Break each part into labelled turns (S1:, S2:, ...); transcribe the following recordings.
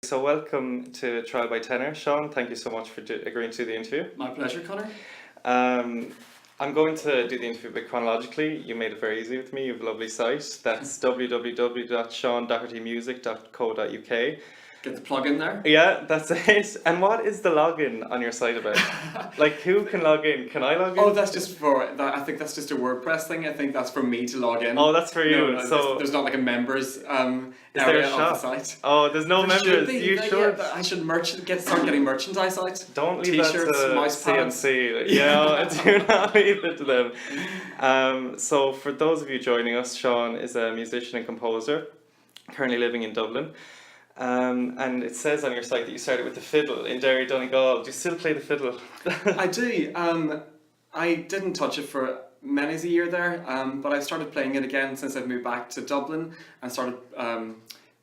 S1: So welcome to Trial by Tenor. Seán, thank you so much for agreeing to do the interview.
S2: My pleasure, Connor.
S1: Um, I'm going to do the interview a bit chronologically. You made it very easy with me. You have a lovely site. That's www.seandohertymusic.co.uk.
S2: Get the plug in there.
S1: Yeah, that's it. And what is the login on your site about? Like, who can log in? Can I log in?
S2: Oh, that's just for that. I think that's just a WordPress thing. I think that's for me to log in.
S1: Oh, that's for you.
S2: No,
S1: so
S2: there's not like a members
S1: is there
S2: area
S1: a shop?
S2: of the site.
S1: Oh, there's no
S2: There
S1: members.
S2: should be.
S1: You
S2: Yeah,
S1: should.
S2: I should start getting merchandise out.
S1: Don't leave that
S2: T-shirts,
S1: to
S2: mouse pads.
S1: CNC. Yeah, do not leave it to them. So for those of you joining us, Seán is a musician and composer, currently living in Dublin. And it says on your site that you started with the fiddle in Derry, Donegal. Do you still play the fiddle?
S2: I do. I didn't touch it for many a year there, but I've started playing it again since I've moved back to Dublin and started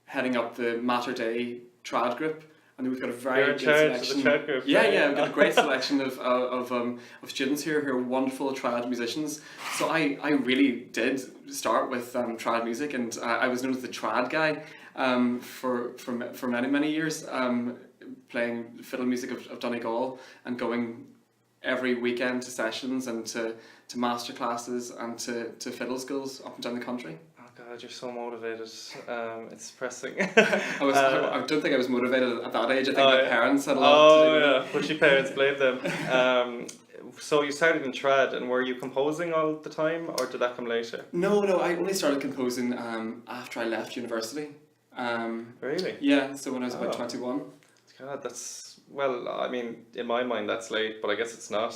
S2: heading up the Mater Dei trad group. And we've got a very
S1: You're in
S2: good
S1: charge of
S2: selection.
S1: the trad group,
S2: Yeah,
S1: right?
S2: yeah, we've got a great selection of students here who are wonderful trad musicians. So I really did start with trad music, and I was known as the trad guy for many years, playing fiddle music of Donegal and going every weekend to sessions and to master classes and to fiddle schools up and down the country.
S1: Oh God, you're so motivated. It's depressing.
S2: I don't think I was motivated at that age. I think my parents had a lot to do with
S1: yeah, pushy parents, blame them. So you started in trad, and were you composing all the time, or did that come later?
S2: No, I only started composing after I left university.
S1: Really?
S2: Yeah, so when I was about 21.
S1: God, that's, well, I mean, in my mind that's late, but I guess it's not.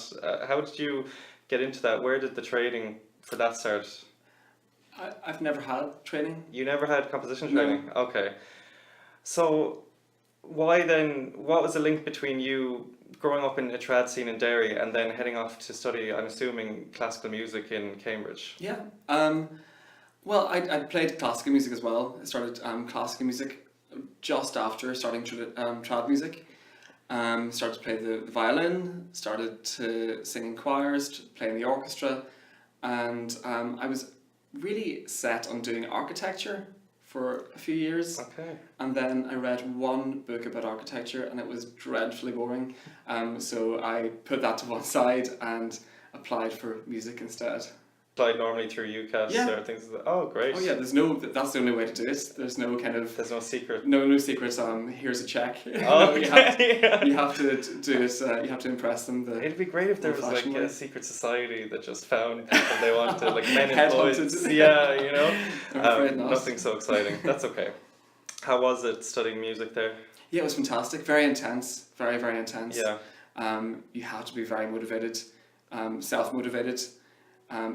S1: How did you get into that? Where did the training for that start?
S2: I've never had training.
S1: You never had composition
S2: No.
S1: training? Okay. So why then, what was the link between you growing up in a trad scene in Derry and then heading off to study, I'm assuming, classical music in Cambridge?
S2: Yeah. Well, I played classical music as well. I started classical music just after starting trad music. Started to play the violin, started to sing in choirs, to play in the orchestra, and I was really set on doing architecture for a few years.
S1: Okay.
S2: And then I read one book about architecture and it was dreadfully boring. So I put that to one side and applied for music instead.
S1: Applied normally through UCAS
S2: Yeah.
S1: or things like that. Oh, great.
S2: Oh yeah, that's the only way to do it. There's no kind of
S1: There's no secret.
S2: no secrets. Here's a check.
S1: Oh,
S2: No,
S1: okay.
S2: you have to do it. You have to impress them.
S1: It'd be great if there was like
S2: old-fashioned way.
S1: a secret society that just found people they wanted, like men and boys.
S2: Headhunted.
S1: Yeah, you know.
S2: I'm afraid not.
S1: Nothing so exciting. That's okay. How was it studying music there?
S2: Yeah, it was fantastic. Very intense. Very intense.
S1: Yeah.
S2: You have to be very motivated, self-motivated.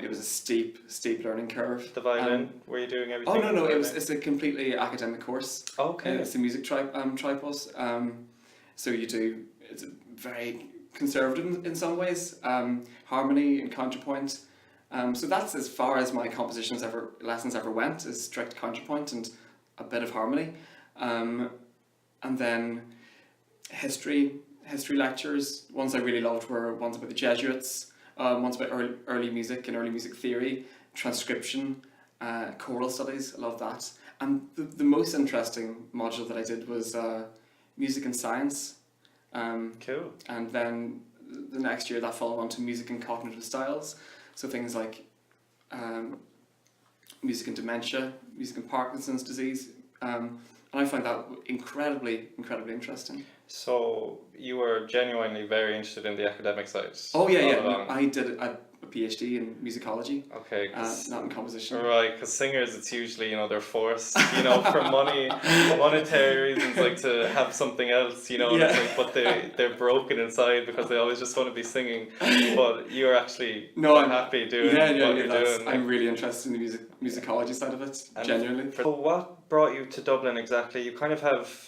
S2: It was a steep learning curve.
S1: The violin, were you doing everything?
S2: Oh no!
S1: with the
S2: It's a completely academic course.
S1: Okay.
S2: It's a music tripos. So it's very conservative in some ways. Harmony and counterpoint. So that's as far as my lessons ever went, is strict counterpoint and a bit of harmony. And then history lectures. Ones I really loved were ones about the Jesuits. Ones about early music and early music theory, transcription, choral studies. I love that. And the most interesting module that I did was music and science.
S1: Cool.
S2: And then the next year that followed on to music and cognitive styles. So things like music and dementia, music and Parkinson's disease. And I find that incredibly interesting.
S1: So you were genuinely very interested in the academic side.
S2: Oh yeah,
S1: all
S2: yeah.
S1: along.
S2: I did a PhD in musicology.
S1: Okay.
S2: Not in composition.
S1: Right, because singers, it's usually, they're forced, for monetary reasons, like to have something else, and it's like, but they're broken inside because they always just want to be singing. But you're actually quite happy doing what you're doing.
S2: I'm really interested in the musicology side of it, genuinely.
S1: So what brought you to Dublin exactly? You kind of have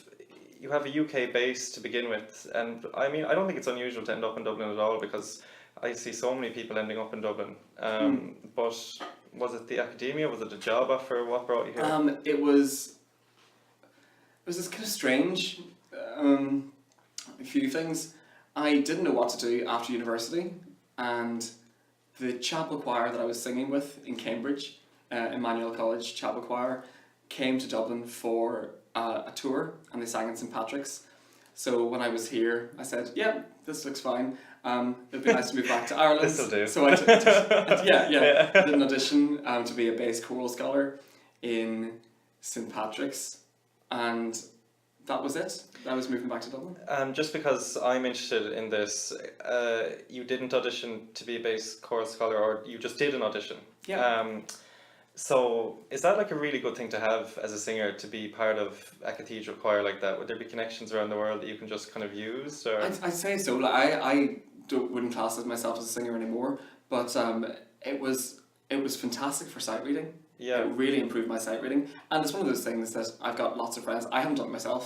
S1: a UK base to begin with, and I mean, I don't think it's unusual to end up in Dublin at all, because I see so many people ending up in Dublin. But was it the academia? Was it a job offer? What brought you here?
S2: It was this kind of strange. A few things. I didn't know what to do after university, and the chapel choir that I was singing with in Cambridge, Emmanuel College Chapel Choir, came to Dublin for a tour, and they sang in St Patrick's. So when I was here, I said, "Yeah, this looks fine. It'd be nice to move back to Ireland."
S1: This'll do.
S2: So I I did an audition to be a bass choral scholar in St Patrick's, and that was it. I was moving back to Dublin.
S1: Just because I'm interested in this, you didn't audition to be a bass choral scholar, or you just did an audition.
S2: Yeah.
S1: So is that like a really good thing to have as a singer, to be part of a cathedral choir like that? Would there be connections around the world that you can just kind of use? Or
S2: I'd say so. Like, I wouldn't class myself as a singer anymore, but it was fantastic for sight reading.
S1: Yeah.
S2: It really improved my sight reading, and it's one of those things that I've got lots of friends. I haven't done it myself,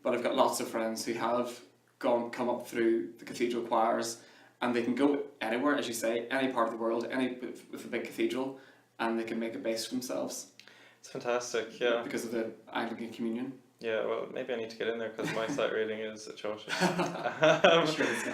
S2: but I've got lots of friends who have come up through the cathedral choirs, and they can go anywhere, as you say, any part of the world, any with a big cathedral, and they can make a bass for themselves.
S1: It's fantastic, yeah.
S2: Because of the Anglican Communion.
S1: Yeah, well, maybe I need to get in there because my sight reading is atrocious.
S2: Sure it's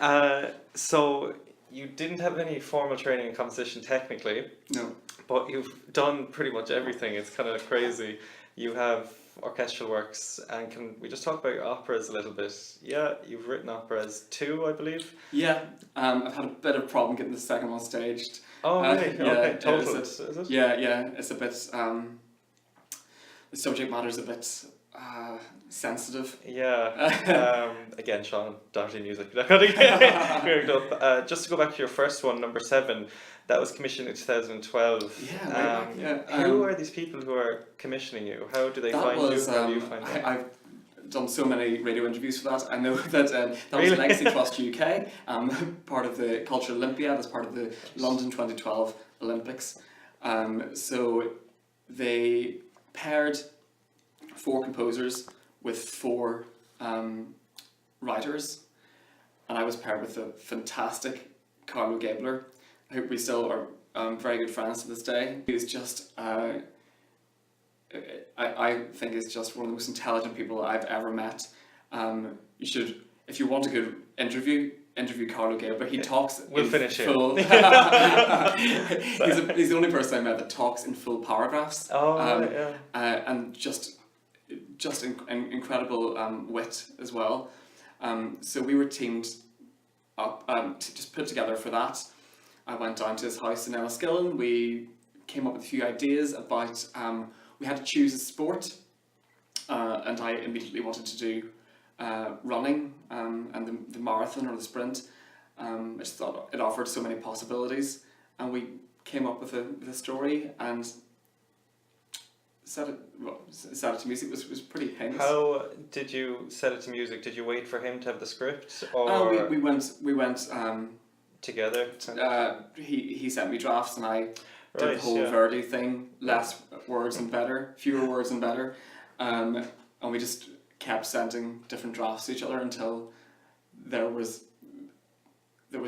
S2: not.
S1: So you didn't have any formal training in composition technically,
S2: No.
S1: but you've done pretty much everything. It's kind of crazy. You have orchestral works, and can we just talk about your operas a little bit? Yeah, you've written operas too, I believe.
S2: Yeah, I've had a bit of problem getting the second one staged.
S1: Oh, really?
S2: Yeah,
S1: Okay, total,
S2: is
S1: is it?
S2: Yeah, it's a bit, the subject matter is a bit sensitive.
S1: Yeah. Again, Seán, Doherty music. Just to go back to your first one, number 7, that was commissioned in 2012.
S2: Yeah, way back, yeah.
S1: Who are these people who are commissioning you? How do they find you? How do you find them?
S2: I've done so many radio interviews for that. I know that that
S1: Really?
S2: was Legacy Trust UK, part of the Cultural Olympiad, as part of the London 2012 Olympics. So they paired 4 composers with 4 writers, and I was paired with the fantastic Carlo Gabler, who we still are very good friends to this day. He's just, I think is just one of the most intelligent people I've ever met. You should, if you want a good interview Carlo Gabler. He talks
S1: We'll
S2: in
S1: finish here.
S2: full. he's the only person I met that talks in full paragraphs.
S1: Oh, yeah.
S2: And just incredible wit as well. So we were teamed up to just put together for that. I went down to his house in Enniskillen. We came up with a few ideas about, we had to choose a sport, and I immediately wanted to do running and the marathon or the sprint. I just thought it offered so many possibilities, and we came up with a story and set it to music. It was pretty painless.
S1: How did you set it to music? Did you wait for him to have the script, or
S2: we went
S1: together?
S2: he sent me drafts, and I did
S1: Right,
S2: the whole
S1: yeah.
S2: Verdi thing, less words and better, fewer words and better, and we just kept sending different drafts to each other until there was a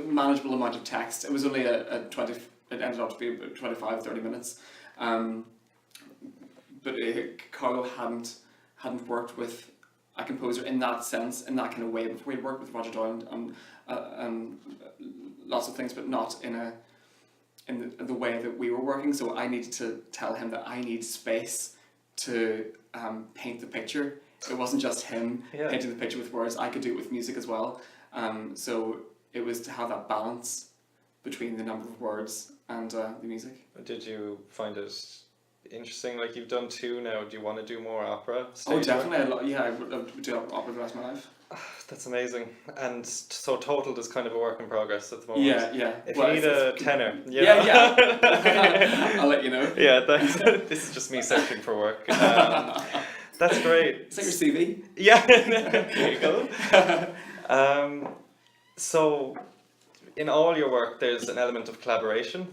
S2: manageable amount of text. It was only a 20, it ended up to be about 25-30 minutes, but Carlo hadn't worked with a composer in that sense, in that kind of way before. He'd worked with Roger Doyle and lots of things, but not in the way that we were working. So I needed to tell him that I need space to paint the picture. It wasn't just him painting the picture with words. I could do it with music as well. So it was to have that balance between the number of words and the music.
S1: Did you find it interesting? Like, you've done 2 now. Do you want to do more opera?
S2: Oh,
S1: stage work?
S2: definitely. I would love to do opera the rest of my life.
S1: That's amazing. And so Total is kind of a work in progress at the moment.
S2: Yeah.
S1: If
S2: Well,
S1: you need a tenor,
S2: Yeah. I'll let you know.
S1: Yeah, this is just me searching for work. That's great.
S2: Is that your CV?
S1: Yeah, there you go. So, in all your work, there's an element of collaboration,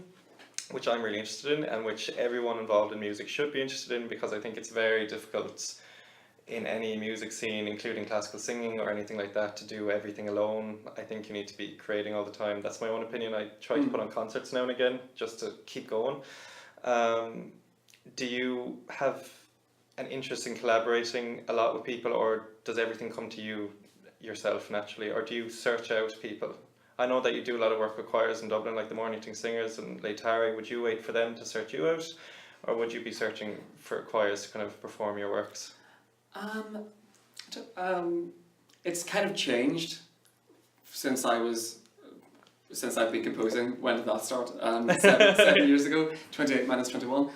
S1: which I'm really interested in, and which everyone involved in music should be interested in, because I think it's very difficult in any music scene, including classical singing or anything like that, to do everything alone. I think you need to be creating all the time. That's my own opinion. I try to put on concerts now and again just to keep going. Do you have an interest in collaborating a lot with people, or does everything come to you yourself naturally, or do you search out people? I know that you do a lot of work with choirs in Dublin, like the Mornington Singers and Leitari. Would you wait for them to search you out, or would you be searching for choirs to kind of perform your works?
S2: Um, it's kind of changed since I've been composing. When did that start? 7 years ago. 28 minus 21.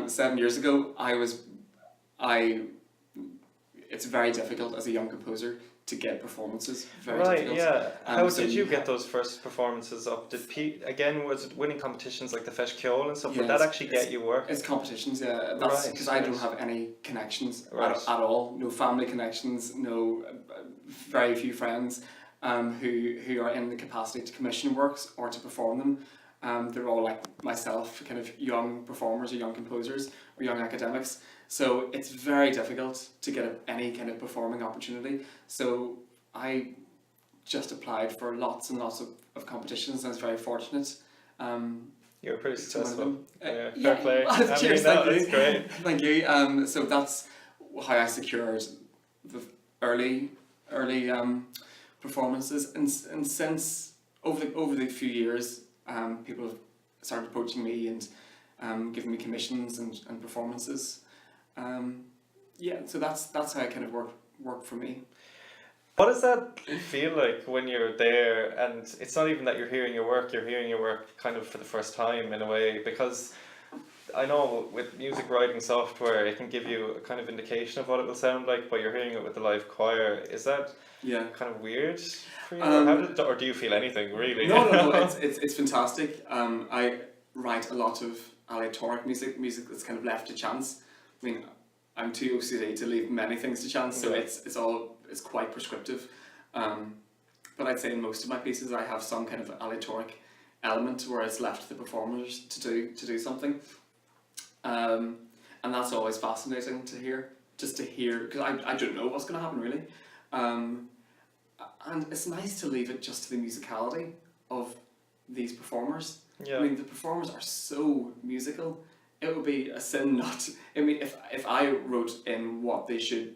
S2: 7 years ago, it's very difficult as a young composer to get performances. Very
S1: Right,
S2: difficult.
S1: yeah. How
S2: So
S1: did you get those first performances up? Again, was it winning competitions like the Feis Ceoil and stuff? Would that actually get you work?
S2: It's competitions, yeah. That's
S1: Right,
S2: because I don't
S1: right.
S2: have any connections
S1: Right.
S2: at all. No family connections. No, very few friends who are in the capacity to commission works or to perform them. They're all like myself, kind of young performers or young composers or young academics. So it's very difficult to get any kind of performing opportunity. So I just applied for lots and lots of competitions, and I was very fortunate.
S1: You were pretty
S2: to one of
S1: successful.
S2: them.
S1: Yeah,
S2: Yeah,
S1: fair play.
S2: cheers,
S1: no,
S2: thank you.
S1: that's great.
S2: Thank you. So that's how I secured the early performances, and since over the few years, people have started approaching me and giving me commissions and performances. So that's how it kind of worked for me.
S1: What does that feel like when you're there, and it's not even that you're hearing your work kind of for the first time in a way, because I know with music writing software it can give you a kind of indication of what it will sound like, but you're hearing it with the live choir. Is that kind of weird for you? Or do you feel anything really?
S2: No, it's fantastic. I write a lot of aleatoric music that's kind of left to chance. I mean, I'm too OCD to leave many things to chance, so it's quite prescriptive. But I'd say in most of my pieces I have some kind of aleatoric element where it's left to the performers to do something. And that's always fascinating to hear, because I don't know what's going to happen really. And it's nice to leave it just to the musicality of these performers.
S1: Yeah.
S2: I mean, the performers are so musical. It would be a sin not to, I mean, if I wrote in what they should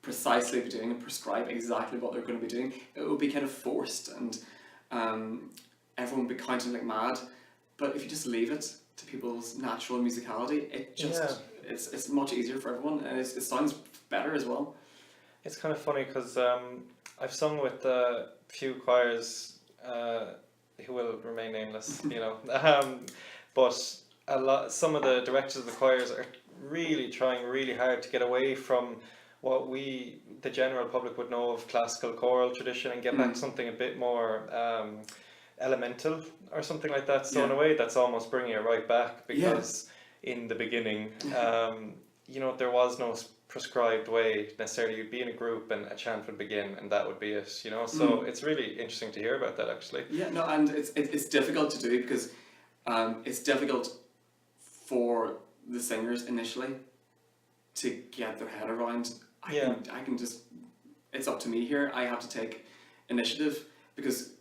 S2: precisely be doing and prescribe exactly what they're going to be doing, it would be kind of forced, and everyone would be counting like mad. But if you just leave it to people's natural musicality, it's much easier for everyone, and it sounds better as well.
S1: It's kind of funny because I've sung with a few choirs who will remain nameless, but some of the directors of the choirs are really trying really hard to get away from what the general public would know of classical choral tradition and get back to something a bit more elemental or something like that. So in a way that's almost bringing it right back, because in the beginning there was no prescribed way necessarily. You'd be in a group and a chant would begin and that would be it, so it's really interesting to hear about that actually.
S2: And it's difficult to do because it's difficult for the singers initially to get their head around. I can just, it's up to me here. I have to take initiative, because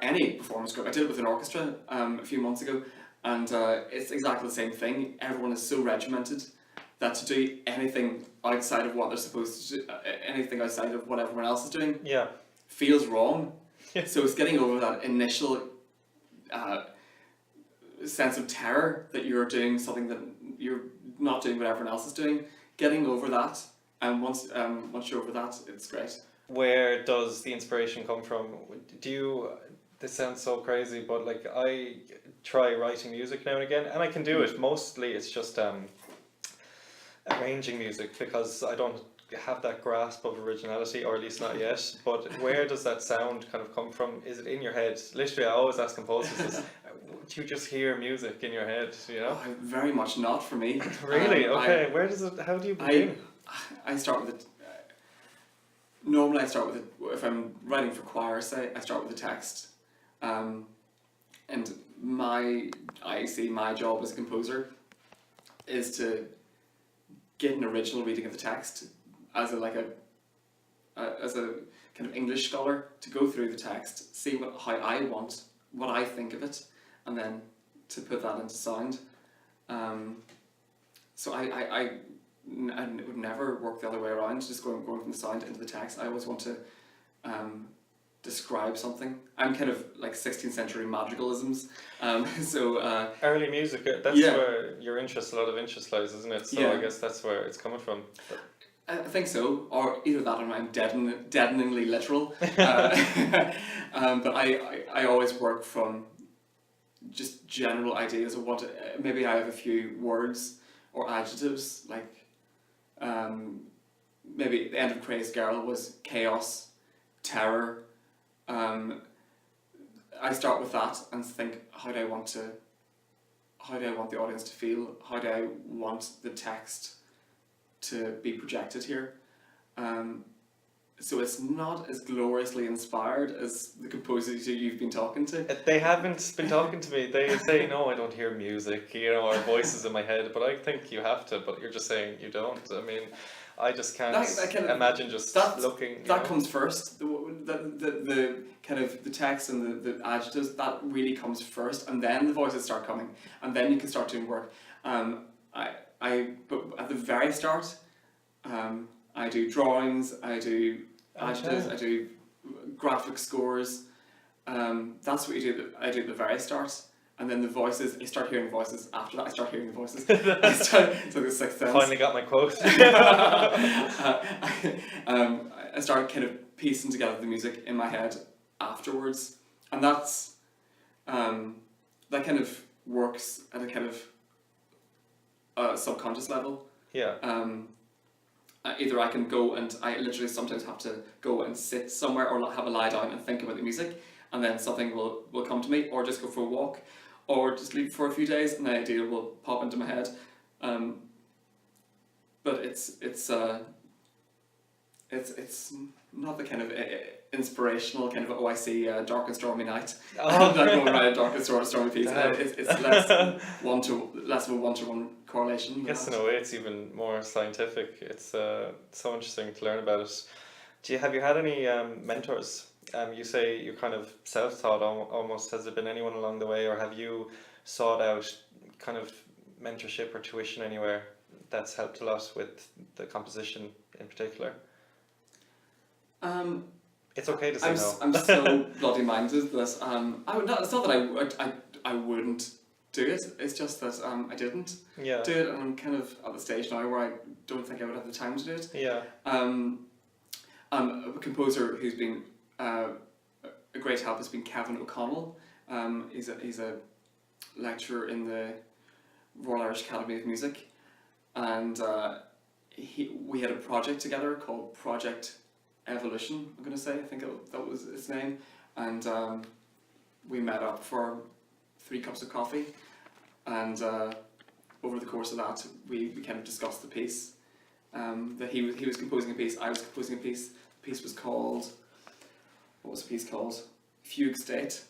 S2: any performance group, I did it with an orchestra a few months ago, and it's exactly the same thing. Everyone is so regimented that to do anything outside of what they're supposed to do, anything outside of what everyone else is doing, feels wrong. So it's getting over that initial sense of terror that you're doing something that you're not doing what everyone else is doing. Getting over that, and once you're over that, it's great.
S1: Where does the inspiration come from? This sounds so crazy, but like I try writing music now and again, and I can do it. Mostly it's just arranging music, because I don't have that grasp of originality, or at least not yet. But where does that sound kind of come from? Is it in your head? Literally, I always ask composers this. Do you just hear music in your head,
S2: Very much not for me.
S1: Really? Okay. How do you begin?
S2: I start with it. Normally I start with it, if I'm writing for choir, say, I start with the text. And I see my job as a composer is to get an original reading of the text as a kind of English scholar, to go through the text, see how I want, what I think of it, and then to put that into sound. So I would never work the other way around, just going from the sound into the text. I always want to describe something. I'm kind of like 16th century madrigalisms.
S1: Early music, that's
S2: Yeah.
S1: where your interest, a lot of interest lies, isn't it? So
S2: Yeah.
S1: I guess that's where it's coming from.
S2: I think so, or either that or I'm deadeningly literal. But I always work from just general ideas of what, maybe I have a few words or adjectives, like maybe the end of Crazed Girl was chaos, terror. I start with that and think, how do I want the audience to feel? How do I want the text to be projected here? So it's not as gloriously inspired as the composers you've been talking to.
S1: They haven't been talking to me. They say, no, I don't hear music, or voices in my head, but I think you have to, but you're just saying you don't. I mean, I just can't imagine just looking.
S2: That comes first. The kind of the text and the adjectives, that really comes first, and then the voices start coming, and then you can start doing work. But at the very start, I do drawings, I do adjectives, I do graphic scores. That's what you do. I do at the very start. And then the voices, I start hearing voices after that. I start hearing the voices. So the sixth sense.
S1: Finally got my quote.
S2: I start kind of piecing together the music in my head afterwards, and that's that kind of works at a kind of subconscious level.
S1: Yeah.
S2: Either I can go and I literally sometimes have to go and sit somewhere or have a lie down and think about the music, and then something will come to me, or just go for a walk, or just leave for a few days and the idea will pop into my head. But it's not the kind of inspirational kind of, I see a dark and stormy night and I go and write a dark and stormy piece. It's less of a one-to-one correlation.
S1: I guess in a way it's even more scientific. It's so interesting to learn about it. Have you had any mentors? You say you're kind of self-taught almost. Has there been anyone along the way, or have you sought out kind of mentorship or tuition anywhere that's helped a lot with the composition in particular? It's okay to say no.
S2: I'm so bloody minded that it's not that I wouldn't do it. It's just that I didn't do it, and I'm kind of at the stage now where I don't think I would have the time to do it.
S1: Yeah.
S2: A composer who's been a great help has been Kevin O'Connell. He's a lecturer in the Royal Irish Academy of Music, and we had a project together called Project Evolution. I'm going to say, I think that was its name, and we met up for 3 cups of coffee, and over the course of that we kind of discussed the piece. That he was composing a piece, I was composing a piece. The piece was called, what was the piece called? Fugue State.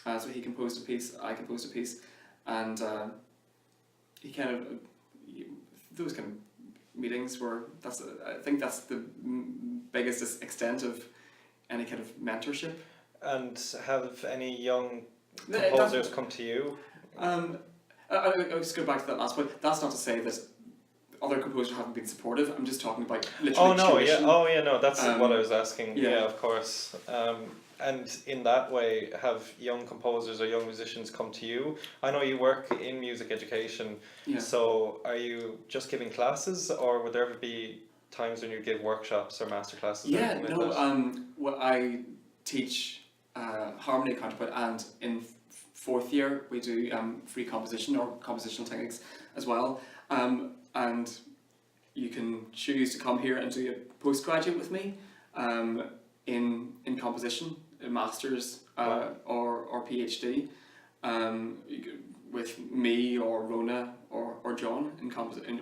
S2: So he composed a piece, I composed a piece, and he kind of, those kind of meetings were, I think that's the biggest extent of any kind of mentorship. And
S1: have any young composers come to you?
S2: I'll just go back to that last point. That's not to say that other composers haven't been supportive. I'm just talking about literally tuition.
S1: That's what I was asking.
S2: Yeah,
S1: of course. And in that way, have young composers or young musicians come to you? I know you work in music education, so are you just giving classes, or would there ever be times when you give workshops or master classes?
S2: I teach harmony, counterpoint, and in 4th year we do free composition or compositional techniques as well. And you can choose to come here and do a postgraduate with me in composition, a master's or PhD, with me or Rona or John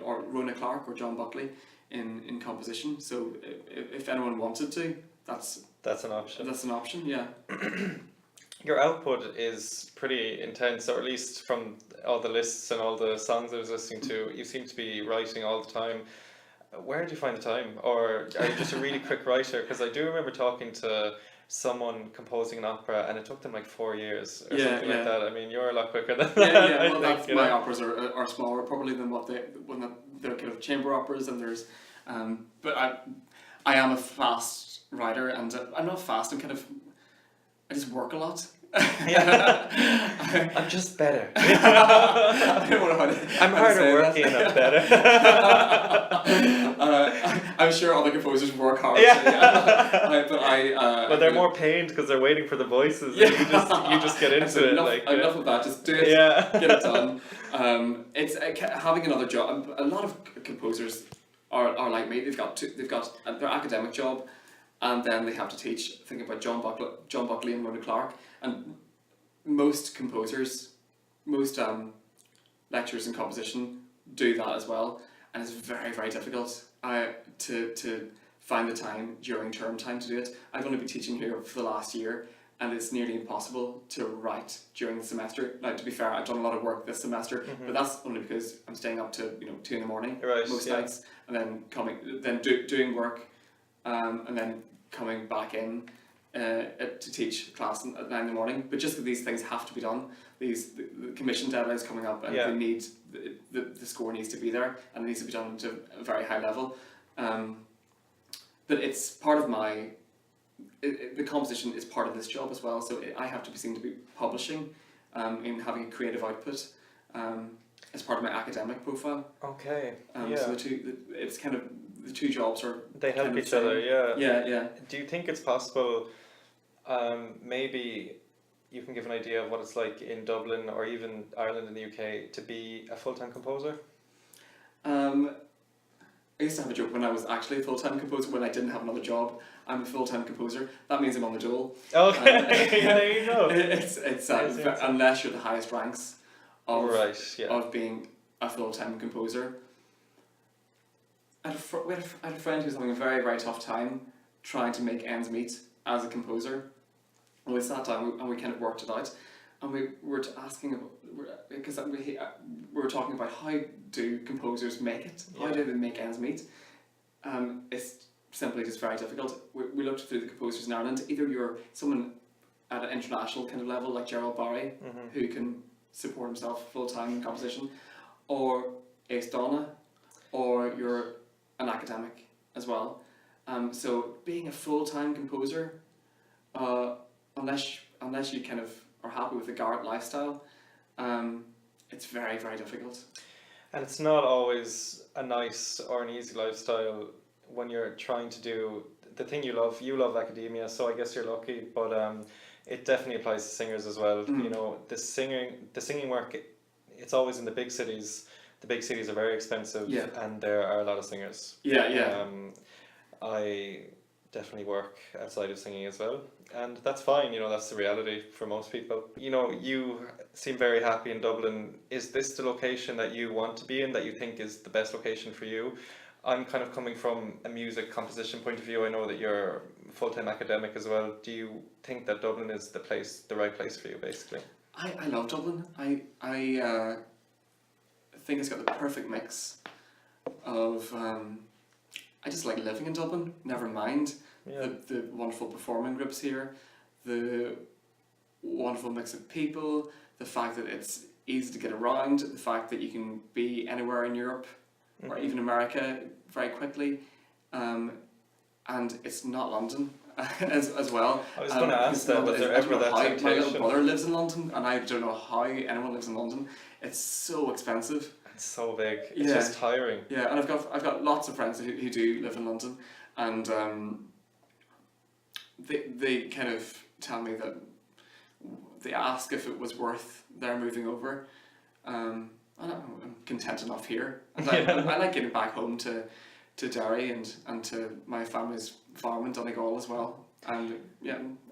S2: or Rona Clark or John Buckley in composition. So if anyone wanted to, that's an option. That's an option, yeah.
S1: Your output is pretty intense, or at least from all the lists and all the songs I was listening to, you seem to be writing all the time. Where do you find the time? Or are you just a really quick writer? Because I do remember talking to someone composing an opera and it took them like 4 years or something like that. I mean, you're a lot quicker than that.
S2: Well, my operas are smaller probably than they're kind of chamber operas, and there's but I am a fast writer, and I'm not fast, I'm kind of I just work a lot.
S1: Yeah. I'm just better.
S2: I don't know how to.
S1: I'm
S2: how to say
S1: harder working and I'm better.
S2: I'm sure other composers work hard.
S1: Yeah.
S2: So yeah. But
S1: But they're more pained because they're waiting for the voices.
S2: Yeah.
S1: And you just get into it.
S2: Enough of that. Just do it.
S1: Yeah.
S2: Get it done. It's having another job. A lot of composers are like me. They've got their academic job, and then they have to teach. Think about John Buckley and Rhoda Clark, and most composers, most lecturers in composition do that as well, and it's very, very difficult to find the time during term time to do it. I've only been teaching here for the last year, and it's nearly impossible to write during the semester. Now, to be fair, I've done a lot of work this semester, but that's only because I'm staying up to 2 a.m.
S1: Right,
S2: most
S1: yeah.
S2: nights, and then doing work, and then coming back in to teach class at 9 a.m. But just that these things have to be done. The commission deadline is coming up, and
S1: Yeah.
S2: they need the score needs to be there, and it needs to be done to a very high level. But it's part of my. The composition is part of this job as well, so I have to be seen to be publishing, in having a creative output, as part of my academic profile.
S1: Okay.
S2: So it's kind of the two jobs are.
S1: They help
S2: kind of
S1: each other, yeah.
S2: Yeah.
S1: Do you think it's possible, maybe you can give an idea of what it's like in Dublin or even Ireland and the UK to be a full-time composer?
S2: I used to have a joke when I was actually a full-time composer, when I didn't have another job. I'm a full-time composer. That means I'm on the dole.
S1: Okay, there you go.
S2: It's unless you're the highest ranks of
S1: Right, yeah.
S2: of being a full-time composer. I had a friend who was having a very, very tough time trying to make ends meet as a composer. And we sat down and we kind of worked it out, and we were asking about, because we were talking about how do composers make it? How do they make ends meet? It's simply just very difficult. We looked through the composers in Ireland. Either you're someone at an international kind of level like Gerald Barry, who can support himself full time in composition, or Ace Donna, or you're an academic as well. So being a full time composer, unless you kind of are happy with the Garrett lifestyle, it's very, very difficult.
S1: And it's not always a nice or an easy lifestyle when you're trying to do the thing you love. You love academia, so I guess you're lucky, but it definitely applies to singers as well. You know, the singing work, it's always in the big cities. The big cities are very expensive, and there are a lot of singers. I definitely work outside of singing as well, and that's fine. You know, that's the reality for most people. You know, you seem very happy in Dublin. Is this the location that you want to be in, that you think is the best location for you? I'm kind of coming from a music composition point of view. I know that you're full-time academic as well. Do you think that Dublin is the right place for you, basically?
S2: I love Dublin. I think it's got the perfect mix of. I just like living in Dublin. Never mind the wonderful performing groups here, the wonderful mix of people, the fact that it's easy to get around, the fact that you can be anywhere in Europe or even America very quickly, and it's not London as well.
S1: I was going to ask that, was there ever that temptation?
S2: My little brother lives in London, and I don't know how anyone lives in London. It's so expensive.
S1: It's so big. It's just tiring.
S2: Yeah, and I've got lots of friends who do live in London, and they kind of tell me that they ask if it was worth their moving over. And I'm content enough here. And I like getting back home to Derry and to my family's farm in Donegal as well. And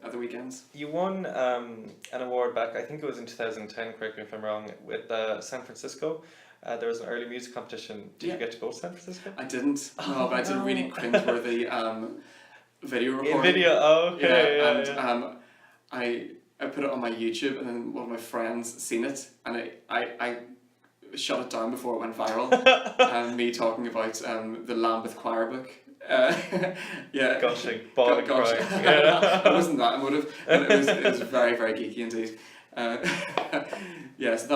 S2: at the weekends.
S1: You won an award back, I think it was in 2010, correct me if I'm wrong, with San Francisco. There was an early music competition. Did you get to go to San Francisco?
S2: I didn't. No, but I did a really cringeworthy video recording. I put it on my YouTube, and then one of my friends seen it, and I shut it down before it went viral. Me talking about the Lambeth Choir book.
S1: Gushing, bawling, crying.
S2: I wasn't that emotive, but it was very, very geeky indeed. So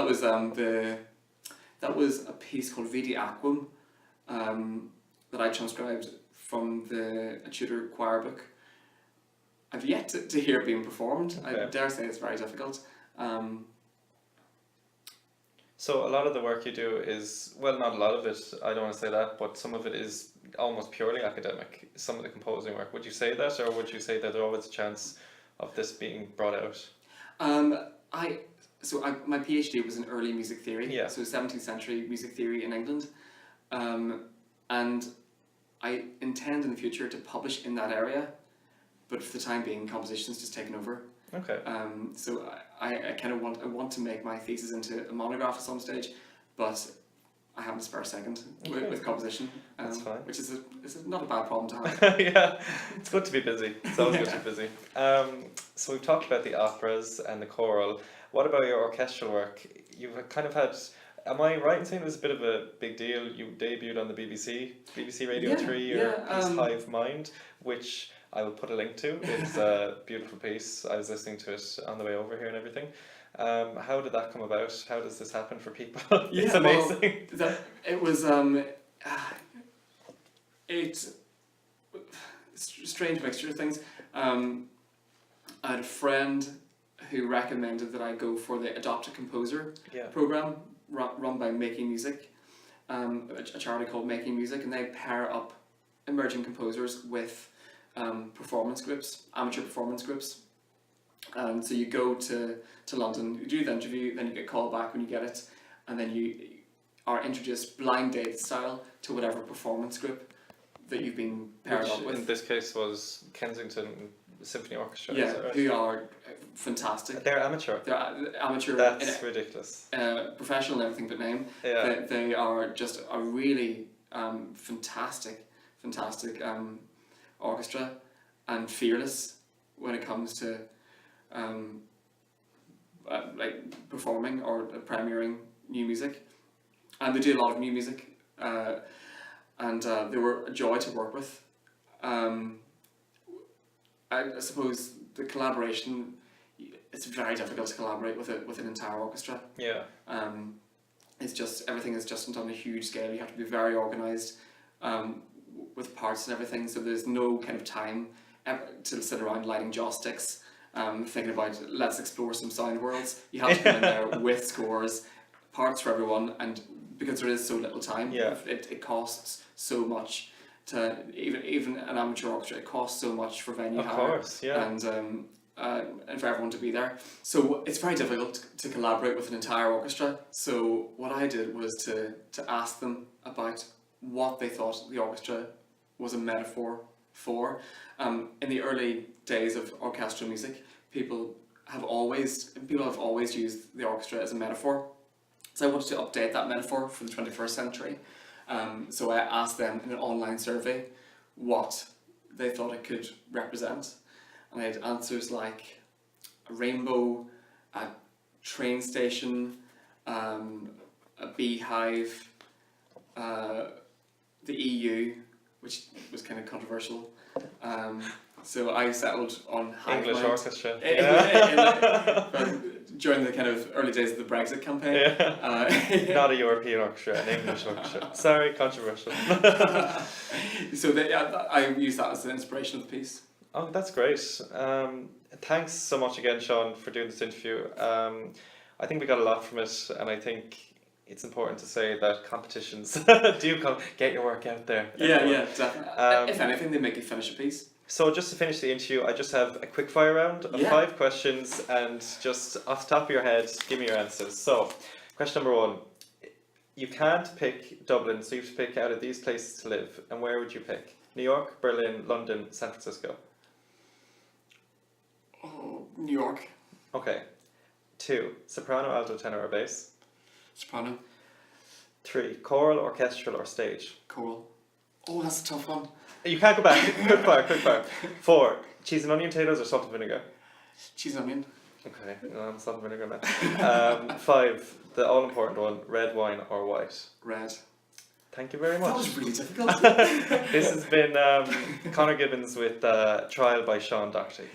S2: that was a piece called Vidi Aquam, that I transcribed from a Tudor choir book, I've yet to hear it being performed. I
S1: Okay.
S2: dare say it's very difficult.
S1: So a lot of the work you do is, well, not a lot of it, I don't want to say that, but some of it is almost purely academic, some of the composing work. Would you say that, or would you say that there's always a chance of this being brought out?
S2: My PhD was in early music theory,
S1: Yeah.
S2: so 17th century music theory in England, and I intend in the future to publish in that area, but for the time being, composition's just taken over.
S1: Okay.
S2: So I kind of want to make my thesis into a monograph at some stage, but I haven't a spare second with composition,
S1: That's fine.
S2: which is not a bad problem to have.
S1: Yeah, it's good to be busy. It's always good to be busy. So we've talked about the operas and the choral. What about your orchestral work? You've kind of had, am I right in saying it was a bit of a big deal? You debuted on the BBC Radio 3, your piece Hive Mind, which I will put a link to. It's a beautiful piece. I was listening to it on the way over here and everything. How did that come about? How does this happen for people? It's amazing.
S2: Well, it was it's a strange mixture of things. I had a friend who recommended that I go for the Adopt a Composer program run by Making Music, a charity called Making Music, and they pair up emerging composers with performance groups, amateur performance groups. So you go to London, you do the interview, then you get called back when you get it, and then you are introduced blind date style to whatever performance group that you've been paired up with.
S1: In this case was Kensington Symphony Orchestra.
S2: Yeah,
S1: is that right?
S2: who are fantastic.
S1: They're amateur.
S2: They're amateur.
S1: That's ridiculous.
S2: Professional in everything but name.
S1: Yeah.
S2: They are just a really fantastic orchestra, and fearless when it comes to like performing or premiering new music, and they do a lot of new music, and they were a joy to work with. I suppose the collaboration, it's very difficult to collaborate with an entire orchestra.
S1: Yeah.
S2: It's just, everything is just on a huge scale. You have to be very organised with parts and everything, so there's no kind of time to sit around lighting joss sticks, thinking about let's explore some sound worlds. You have to come in there with scores, parts for everyone, and because there is so little time, it costs so much to even an amateur orchestra. It costs so much for venue hire,
S1: course, yeah.
S2: and for everyone to be there. So it's very difficult to collaborate with an entire orchestra. So what I did was to ask them about what they thought the orchestra was a metaphor for. In the early days of orchestral music, people have always used the orchestra as a metaphor. So I wanted to update that metaphor for the 21st century. So I asked them in an online survey what they thought it could represent. And I had answers like a rainbow, a train station, a beehive, the EU, which was kind of controversial. So I settled on Hive
S1: English
S2: Mind.
S1: orchestra.
S2: During the kind of early days of the Brexit campaign.
S1: Yeah. Not a European orchestra, an English orchestra. Sorry, controversial.
S2: So I used that as the inspiration of the piece.
S1: Oh, that's great. Thanks so much again, Seán, for doing this interview. I think we got a lot from it, and I think it's important to say that competitions do come. Get your work out there. Everyone.
S2: Yeah, definitely. If anything, they make you finish a piece.
S1: So just to finish the interview, I just have a quick fire round of 5 questions, and just off the top of your head, give me your answers. So, question number 1. You can't pick Dublin, so you have to pick out of these places to live. And where would you pick? New York, Berlin, London, San Francisco.
S2: Oh, New York.
S1: Okay. 2. Soprano, alto, tenor, or bass.
S2: Soprano.
S1: 3. Choral, orchestral, or stage.
S2: Choral. Oh, that's a tough one.
S1: You can't go back. Quick fire. 4. Cheese and onion potatoes or salt and vinegar.
S2: Cheese and onion.
S1: Okay, salt and vinegar man. 5. The all important one. Red wine or white.
S2: Red.
S1: Thank you very much.
S2: That was really difficult.
S1: This has been Conor Gibbons with Trial by Seán Doherty.